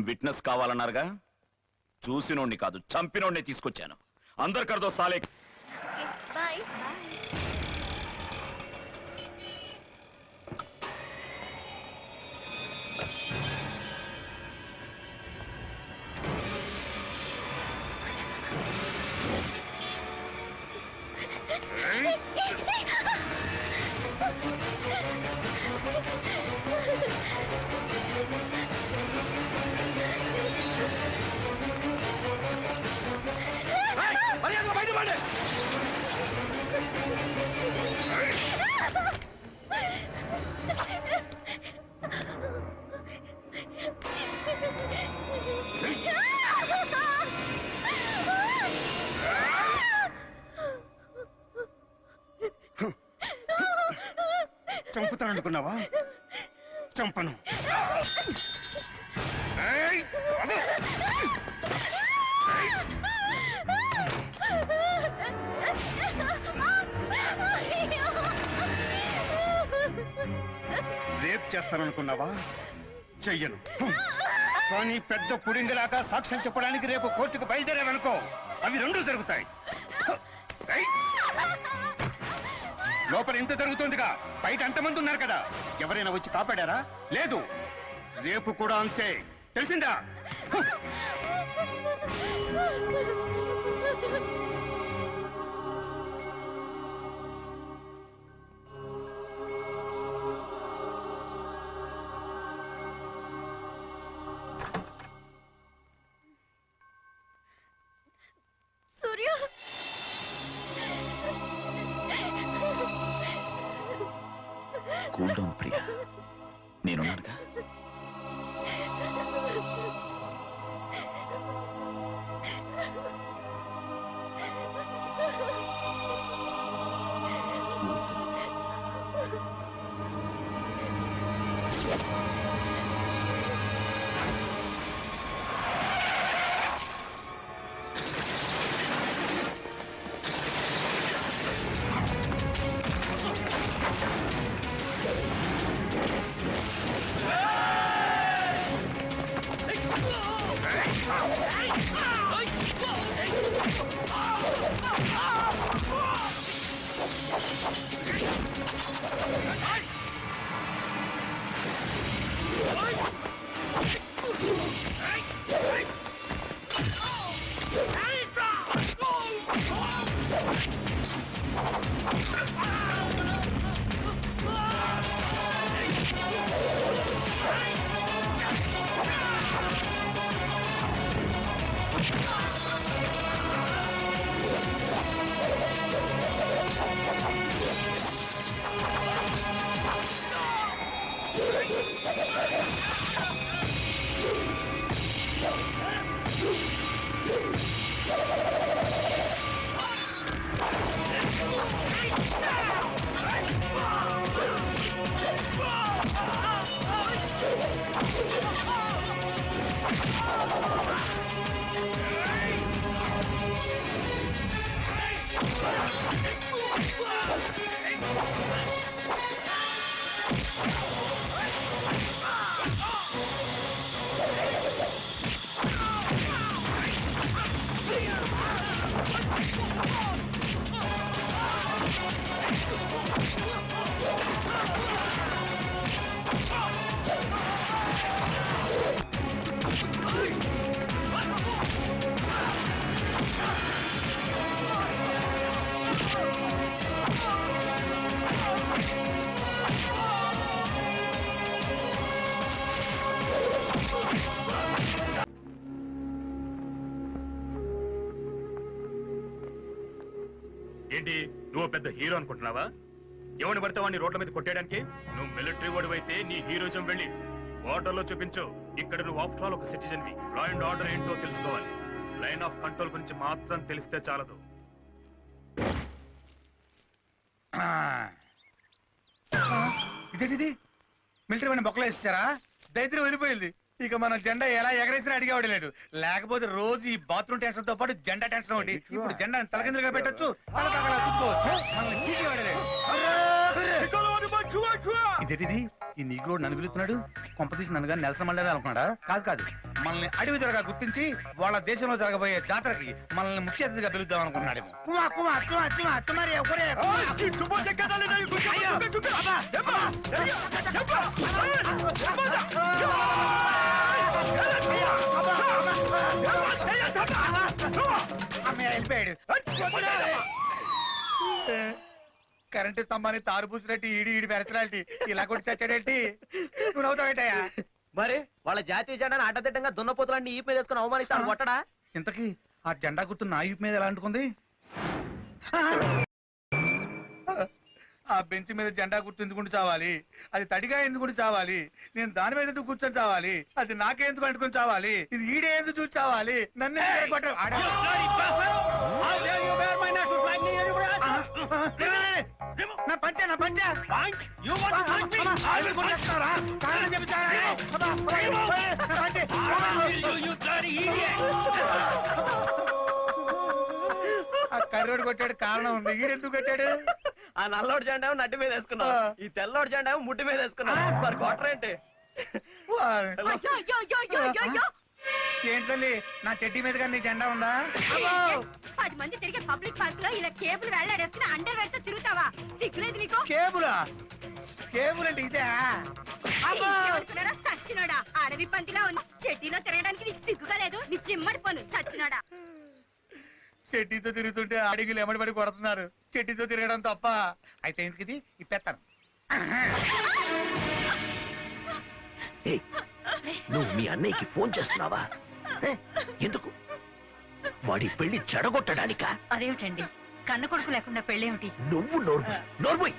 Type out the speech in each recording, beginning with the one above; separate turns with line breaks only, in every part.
Witness కావాలన్నారుగా, చూసినోడిని కాదు చంపినోడిని తీసుకొచ్చాను. అందరికర్దో సాలే.
బాయ్.
చంపుతాననుకున్నావా? చంపను. రేప్ చేస్తాననుకున్నావా? చెయ్యను. కానీ పెద్ద పుడింగిలాగా సాక్ష్యం చెప్పడానికి రేపు కోర్టుకు బయలుదేరావనుకో, అవి రెండూ జరుగుతాయి. లోపల ఎంత జరుగుతుందిగా, బయట అంతమంది ఉన్నారు కదా, ఎవరైనా వచ్చి కాపాడారా? లేదు. రేపు కూడా అంతే, తెలిసిందా?
సూర్య,
కూల్ డౌన్ ప్రియా, నేనున్నానుగా.
ఏంటి, నువ్వు పెద్ద హీరో అనుకుంటున్నావా? ఎవరిని పడితే వాడిని రోడ్ల మీద కొట్టేయడానికి? నువ్వు మిలిటరీ వాడు అయితే నీ హీరోజం వెళ్ళి వాటర్లో చూపించు. ఇక్కడ నువ్వు ఆఫ్టర్ ఆల్ ఒక సిటిజన్వి. లా అండ్ ఆర్డర్ ఏంటో తెలుసుకోవాలి. లైన్ ఆఫ్ కంట్రోల్ గురించి మాత్రం తెలిస్తే చాలదు.
ఇదేంటిది? మిలిటరీ వాడిని బొక్కలో వేసారా? దైత్యం వెళ్ళిపోయింది. ఇక మన జెండా ఎలా ఎగరేసినా అడిగేవాడు లేడు. లేకపోతే రోజు ఈ బాత్రూమ్ టెన్షన్ తో పాటు జెండా టెన్షన్ ఒకటి. ఇప్పుడు జెండా తలకిందులుగా పెట్టచ్చు, మనల్ని ఇదేంటిది ఈ నీగ్రోడ్ నన్ను పిలుస్తున్నాడు. కొంపతీసి నన్ను కానీ నెలసన్ మండలి అనుకున్నాడా? కాదు కాదు, మనల్ని అడవి దొరగా గుర్తించి వాళ్ళ దేశంలో జరగబోయే జాతరకి మనల్ని ముఖ్య అతిథిగా పిలుద్దాం అనుకున్నాడేమో. వెళ్ళిపోయాడు. కరెంటు స్తంభాన్ని తారు పూసినట్టు ఈడి పెరచలాంటి ఇలా కొట్టి చచ్చాడేంటి? నువ్వు నవ్వుతావేటయ్యా?
మరి వాళ్ళ జాతీయ జెండాను అడ్డదిడ్డంగా దున్నపోతులన్నీ ఈ మీద వేసుకుని అవమానిస్తాను కొట్టడా?
ఇంతకీ ఆ జెండా గుర్తు నా ఈపు మీద ఎలా అంటుకుంది? ఆ బెంచ్ మీద జెండా గుర్తు ఎందుకుంటూ చావాలి? అది తడిగా ఎందుకుంటూ చావాలి? నేను దాని మీద ఎందుకు కూర్చొని చావాలి? అది నాకే ఎందుకు అంటుకుని చావాలి? ఇది ఈడే ఎందుకు చూసి చావాలి? నన్ను నా పంచా నా పంచా ఆ కర్రోడు కొట్టాడు, కారణం ఉంది. ఈడెందుకు కొట్టాడు?
ఆ నల్లోడు జెండా నడ్డి మీద వేసుకున్నావు, ఈ తెల్లోడు జెండా ముడ్డి మీద వేసుకున్నావు. మరి కొట్టరేంటి?
ఏంటండి నా చెడ్డి మీద కానీ నీ జెండా ఉందా?
10 మంది తిరిగే పబ్లిక్ పార్క్ లో ఇలా కేబుల్ వేలాడేసుకుని అండర్ వేర్ తో తిరుగుతావా? సిగ్గులేదు నీకు?
కేబులా? కేబుల్ అంటే ఇదే?
ఎవరుకున్నారా సచ్చినోడా? అడవి పందిలా ఉంది, చెడ్డీలో తిరగడానికి నీకు సిగ్గుగా లేదు? నీ చిమ్మడి పను సచ్చినోడా.
చెట్టితో తిరుగుతుంటే అడిగిలు ఎమ్మడి కొడుతున్నారు. చెట్టితో తిరగడం తప్ప. అయితే ఎందుకు ఇప్పేస్తాను.
నువ్వు మీ అన్నయ్యకి ఫోన్ చేస్తున్నావా? ఎందుకు? వాడి పెళ్లి చెడగొట్టడానికా?
అదేమిటండి, కన్న కొడుకు లేకుండా పెళ్ళేమిటి?
నువ్వు నోర్మోయ్.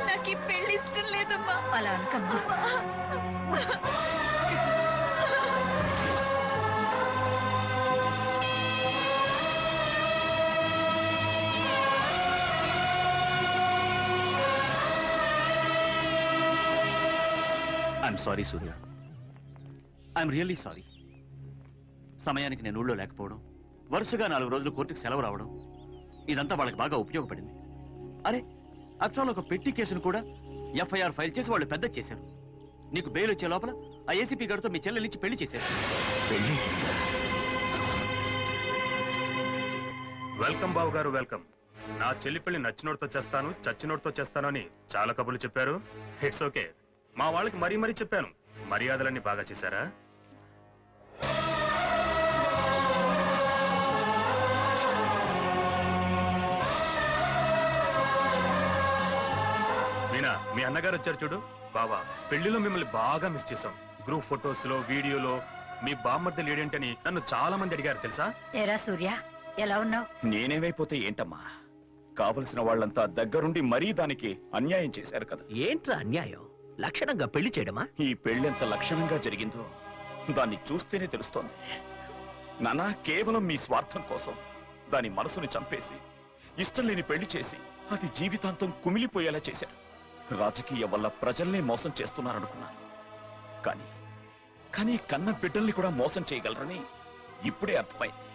నాకు ఈ పెళ్లి ఇష్టం లేదమ్మా. అలా అనకమ్మా.
I'm sorry Surya, I'm really sorry. సమయానికి నేను ఊళ్ళో లేకపోవడం, వరుసగా 4 రోజులు కోర్టుకు సెలవు రావడం, ఇదంతా వాళ్ళకి బాగా ఉపయోగపడింది. అరే, అప్సాలో ఒక పెట్టి కేసును కూడా ఎఫ్ఐఆర్ ఫైల్ చేసి వాళ్ళు పెద్ద చేశారు. నీకు బెయిల్ వచ్చే లోపల ఆ ఏసీపీ గారితో మీ చెల్లెలిచ్చి పెళ్లి చేశారు.
పెళ్లి?
వెల్కమ్ బాబు గారు, వెల్కమ్. నా చెల్లి పెళ్లి నచ్చినోడితో చేస్తాను, చచ్చినోడితో చేస్తాను అని చాలా కబుర్లు చెప్పారు. It's okay. మా వాళ్ళకి మరీ మరీ చెప్పాను. మర్యాదలన్నీ బాగా చేశారా? మీనా, మీ అన్నగారు వచ్చారు చూడు. బావా, పెళ్లిలో మిమ్మల్ని బాగా మిస్ చేశాం. గ్రూప్ ఫొటోస్ లో, వీడియోలో మీ బామ్మర్ది లేడేంటని నన్ను చాలా మంది అడిగారు తెలుసా?
ఏరా సూర్య, ఎలా ఉన్నావు?
నేనేమైపోతే ఏంటమ్మా, కావలసిన వాళ్ళంతా దగ్గరుండి మరీ దానికి అన్యాయం చేశారు కదా.
ఏంట్రా అన్యాయం? లక్షణంగా పెళ్లి చేయడమా?
ఈ పెళ్ళెంత లక్షణంగా జరిగిందో దాన్ని చూస్తేనే తెలుస్తోంది. నానా, కేవలం మీ స్వార్థం కోసం దాని మనసుని చంపేసి ఇష్టం లేని పెళ్లి చేసి అది జీవితాంతం కుమిలిపోయేలా చేశారు. రాజకీయ వల్ల ప్రజల్నే మోసం చేస్తున్నారనుకున్నాను. కానీ కన్న బిడ్డల్ని కూడా మోసం చేయగలరని ఇప్పుడే అర్థమైంది.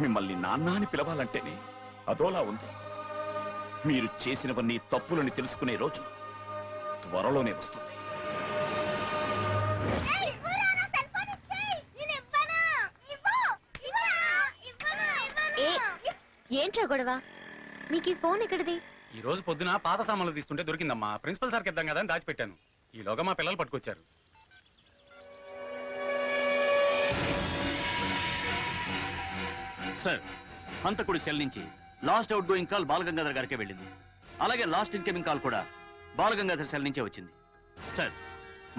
మిమ్మల్ని నాన్న అని పిలవాలంటేనే అదోలా ఉంది. మీరు చేసినవన్నీ తప్పులని తెలుసుకునే రోజు త్వరలోనే వస్తుంది.
ఏంట్రా గొడవ? మీకు ఈ ఫోన్ ఎక్కడిది?
ఈ రోజు పొద్దున పాత సామాన్లు తీసుకుంటే దొరికిందమ్మా. ప్రిన్సిపల్ సార్కి ఇద్దాం కదా అని దాచిపెట్టాను. ఈలోగా మా పిల్లలు పట్టుకొచ్చారు.
సార్, హంతకుడి సెల్ నుంచి last out going call Balagangadhar గారికే వెళ్ళింది. అలాగే లాస్ట్ ఇన్కమింగ్ కాల్ కూడా బాలగంగాధర్ సెల్ నుంచే వచ్చింది. సార్,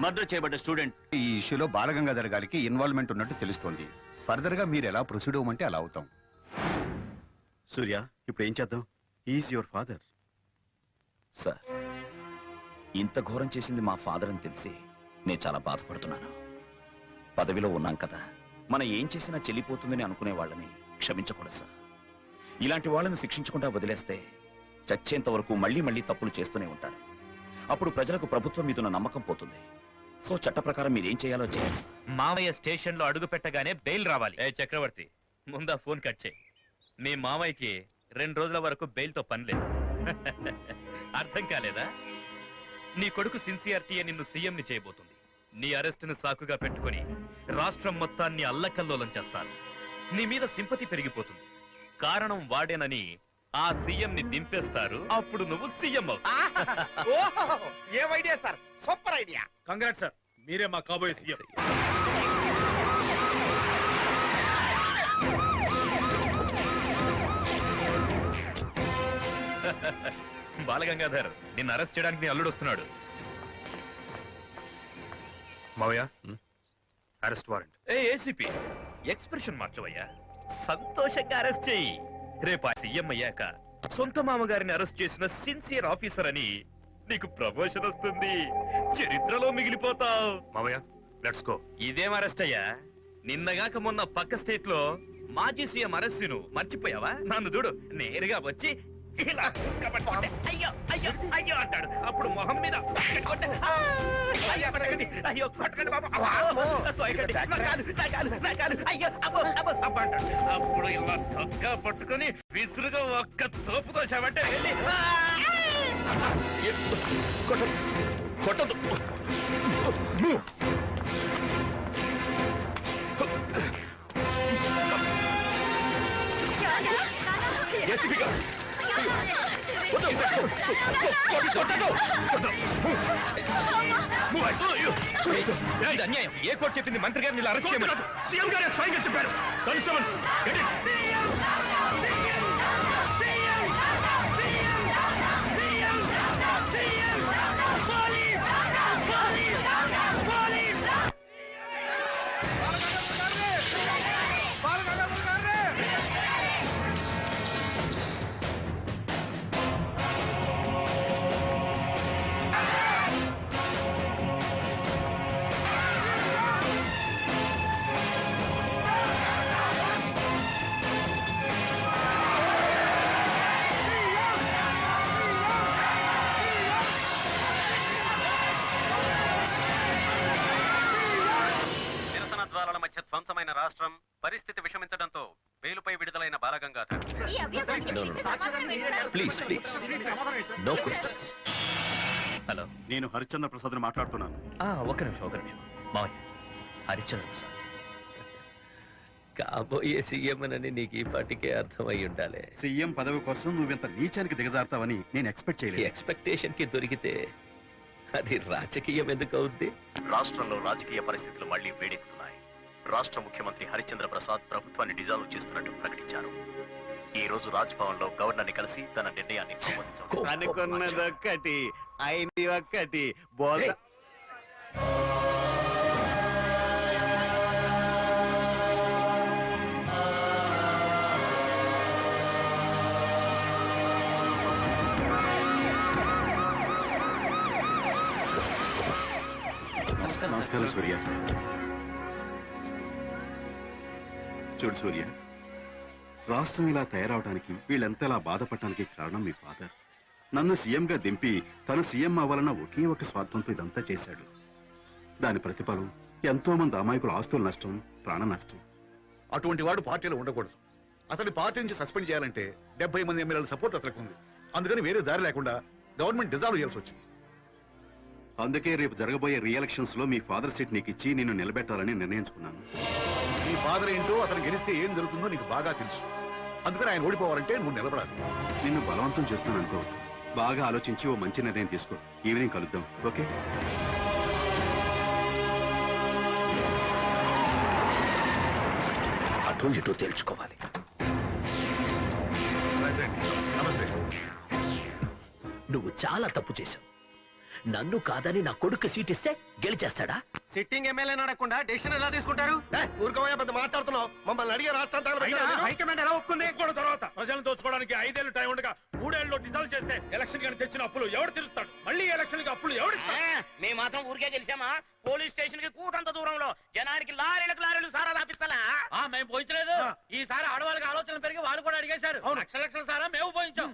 మర్డర్ చేయబడ్డ స్టూడెంట్
ఈ ఇష్యూలో బాలగంగాధర్ గారికి ఇన్వాల్వ్మెంట్ ఉన్నట్టు తెలుస్తోంది. ఫర్దర్ గా మీరు ఎలా ప్రొసీడ్ అవ్వమంటే అలా అవుతాం.
సూర్య, ఇప్పుడు ఏం చేద్దాం? Is your father. సార్, ఇంత ఘోరం చేసింది మా ఫాదర్ అని తెలిసి నేను చాలా బాధపడుతున్నాను. పదవిలో ఉన్నాం కదా, మనం ఏం చేసినా చెల్లిపోతుందని అనుకునే వాళ్ళని క్షమించకూడదు సార్. ఇలాంటి వాళ్ళని శిక్షించకుండా వదిలేస్తే చచ్చేంత వరకు మళ్ళీ మళ్ళీ తప్పులు చేస్తూనే ఉంటారు. అప్పుడు ప్రజలకు ప్రభుత్వం మీదున్న నమ్మకం పోతుంది. సో చట్ట ప్రకారం మీరేం చేయాలో చేయాలి సార్.
మామయ్య స్టేషన్ లో అడుగు పెట్టగానే బెయిల్ రావాలి. ఏ చక్రవర్తి, ముందా ఫోన్ కట్ చేయి. మీ మామయ్యకి 2 రోజుల వరకు బెయిల్ తో పని లేదు. అర్థం కాలేదా? నీ కొడుకు సిన్సియారిటీ నిన్ను సీఎం ని చేయబోతుంది. నీ అరెస్ట్ ని సాకుగా పెట్టుకొని రాష్ట్రం మొత్తాన్ని అల్లకల్లోలం చేస్తారు. నీ మీద సింపతి పెరిగిపోతుంది. కారణం వాడేనని ఆ సీఎం ని దింపేస్తారు. అప్పుడు నువ్వు సీఎం అవుతావు.
ఏం idea sir, super idea.
Congrat sir, మీరే మా కాబోయే సీఎం.
బాలగంగాధర్, నిన్ను అరెస్ట్ చేయడానికి నీ అల్లుడు వస్తున్నాడు.
మావయ్య, అరెస్ట్ వారెంట్.
ఏసీపీ, ఎక్స్ప్రెషన్ మార్చవయ్యా. సంతోషంగా అరెస్ట్ చెయ్యి. రేపు సీఎం అయ్యాక సొంత మామగారిని అరెస్ట్ చేసిన సిన్సియర్ ఆఫీసర్ అని నీకు ప్రమోషన్ వస్తుంది. చరిత్రలో మిగిలిపోతావు.
మావయ్య, లెట్స్ గో.
ఇదేం అరెస్ట్ అయ్యా? నిన్నగాక మొన్న పక్క స్టేట్ లో మాజీ సీఎం అరెస్ట్ నువ్వు మర్చిపోయావా? నన్ను చూడు, నేరుగా వచ్చి ఇలా చుక్కబట్టుకుంటే అయ్యో అయ్యో అయ్యో అంటాడు. అప్పుడు మొహం మీద కొట్టండి. అయ్యో కొట్టకండి, అయ్యో కొట్టకండి బాబు, కొట్టకండి, నా కాలు, అయ్యో అబ్బో అబ్బో అబ్బో అంటాడు. అప్పుడు ఇలా చొక్కా పట్టుకుని విసురుగా ఒక్క తోపు కోసామంటే వెళ్ళి కొట్టదు కొట్టదు. ఇది అన్యాయం. ఏ కోర్టు చెప్పింది మంత్రి గారిని ఇలా అరెస్ట్ చేయమని?
సీఎం గారే స్వయంగా చెప్పారు. Constables, get it.
ధ్వంసమైన రాష్ట్రం, పరిస్థితి విషమించడంతో బెయిలుపై విడుదలైన Balagangadhar.
Please please, no questions.
Hello,
నేను హరిశ్చంద్ర ప్రసాద్ మాట్లాడుతున్నాను.
ఒక నిమిషం మావయ్య. హరిశ్చంద్ర ప్రసాద్
కాబోయే సీఎం అని నీకు ఈ పాటికే అర్థమై ఉండాలి.
సీఎం పదవి కోసం నువ్వింత నీచానికి దిగజారుతావని నేను ఎక్స్పెక్ట్
ఈ
చేయలేదు.
ఎక్స్పెక్టేషన్ కి దొరికితే అది రాజకీయం ఎందుకు అవుద్ది?
రాష్ట్రంలో రాజకీయ పరిస్థితులు మళ్లీ వేడెక్కుతున్నాయి. రాష్ట్ర ముఖ్యమంత్రి హరిశ్చంద్ర ప్రసాద్ ప్రభుత్వాన్ని డిజాల్వ్ చేస్తున్నట్టు ప్రకటించారు. ఈ రోజు రాజ్ భవన్ లో గవర్నర్ ని కలిసి తన నిర్ణయాన్ని
అనుకున్నదొక్కటి అయింది ఒక్కటి. నమస్కారం సూర్య. చూడు సూర్య, రాష్ట్రం ఇలా తయారవడానికి, వీళ్ళెంతలా బాధపడటానికి కారణం మీ ఫాదర్. నన్ను సీఎంగా దింపి తన సీఎం అవ్వాలన్న ఒకే ఒక స్వార్థంతో ఇదంతా చేశాడు. దాని ప్రతిఫలం ఎంతో మంది అమాయకుల ఆస్తుల నష్టం, ప్రాణ నష్టం.
అటువంటి వాడు పార్టీలో ఉండకూడదు. అతని పార్టీ నుంచి సస్పెండ్ చేయాలంటే 70 మంది ఎమ్మెల్యేల సపోర్ట్ అతనికి ఉంది. అందుకని వేరే దారి లేకుండా గవర్నమెంట్ డిజాల్వ్ చేయాల్సి వచ్చింది.
అందుకే రేపు జరగబోయే రీఎలక్షన్స్ లో మీ ఫాదర్ సీట్ నీకు ఇచ్చి నిన్ను నిలబెట్టాలని నిర్ణయించుకున్నాను.
నీ ఫాదర్ ఏంటో, అతను గెలిస్తే ఏం జరుగుతుందో నీకు బాగా తెలుసు. అందుకని ఆయన ఓడిపోవాలంటే నువ్వు నిలబడాలి.
నిన్ను బలవంతం చేస్తాను అనుకో. బాగా ఆలోచించి ఓ మంచి నిర్ణయం తీసుకో. ఈవినింగ్ కలుద్దాం, ఓకే?
అటు ఇటు తేల్చుకోవాలి.
నమస్తే.
నువ్వు చాలా తప్పు చేశావు. నన్ను కాదని నా కొడుకు సీట్ ఇస్తే గెలిచేస్తాడా?
సిట్టింగ్ ఎమ్మెల్యే అడగకుండా డెసిషన్ ఎలా తీసుకుంటారు?
ఊరుకోవయ్యా, పెద్ద మాట్లాడుతున్నావు. మమ్మల్ని అడిగే
హైకమాండ్ ఎలా ఒప్పుకుంది? తర్వాత ప్రజలను దోచుకోవడానికి 5 ఏళ్ళు టైం ఉండగా 3 ఏళ్ళలో డిజాల్వ్ చేస్తే ఎలక్షన్ గాని తెచ్చిన అప్పులు ఎవరు తీరుస్తాడు? మళ్ళీ ఎలక్షన్ కి అప్పులు ఎవరు?
మేము మాత్రం ఊరికే గెలిచామా? పోలీస్ స్టేషన్ కి కూతంత దూరంలో జనానికి లారీలు సారా దాపించాలా? మేము పోయించలేదు. ఈసారి ఆడవాళ్ళకి ఆలోచనలు పెరిగి వాళ్ళు కూడా అడిగేశారు. లక్షల సారా మేము పోయించాం.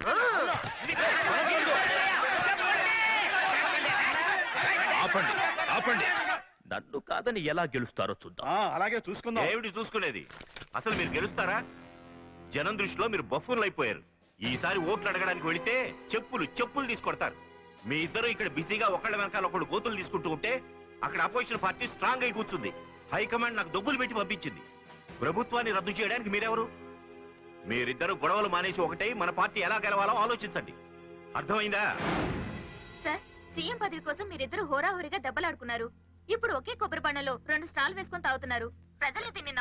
ఆపండి ఆపండి. నన్ను కాదని ఎలా గెలుస్తారో చూద్దాం.
అలాగే చూసుకుందాం.
ఏమిటి చూసుకునేది? అసలు మీరు గెలుస్తారా? జనం దృష్టిలో మీరు బఫూన్లు అయిపోయారు.
ఈసారి ఓట్లు అడగడానికి వెళితే చెప్పులు తీసుకొడతారు. మీ ఇద్దరు ఇక్కడ బిజీగా ఒకళ్ళ వెనకాల ఒకళ్ళు గోతులు తీసుకుంటూ ఉంటే అక్కడ అపోజిషన్ పార్టీ స్ట్రాంగ్ అయి కూర్చుంది. హైకమాండ్ నాకు డబ్బులు పెట్టి పంపించింది. ప్రభుత్వాన్ని రద్దు చేయడానికి మీరెవరు? మీరిద్దరు గొడవలు మానేసి ఒకటై మన పార్టీ ఎలా గెలవాలో ఆలోచించండి. అర్థమైందా?
సార్, సీఎం పదవి కోసం మీరిద్దరు హోరాహోరీగా దెబ్బలాడుకున్నారు. ఇప్పుడు ఒకే కొబ్బరి బండలో 2 స్టాల్ వేసుకొని తాగుతున్నారు. ప్రజలు దీన్ని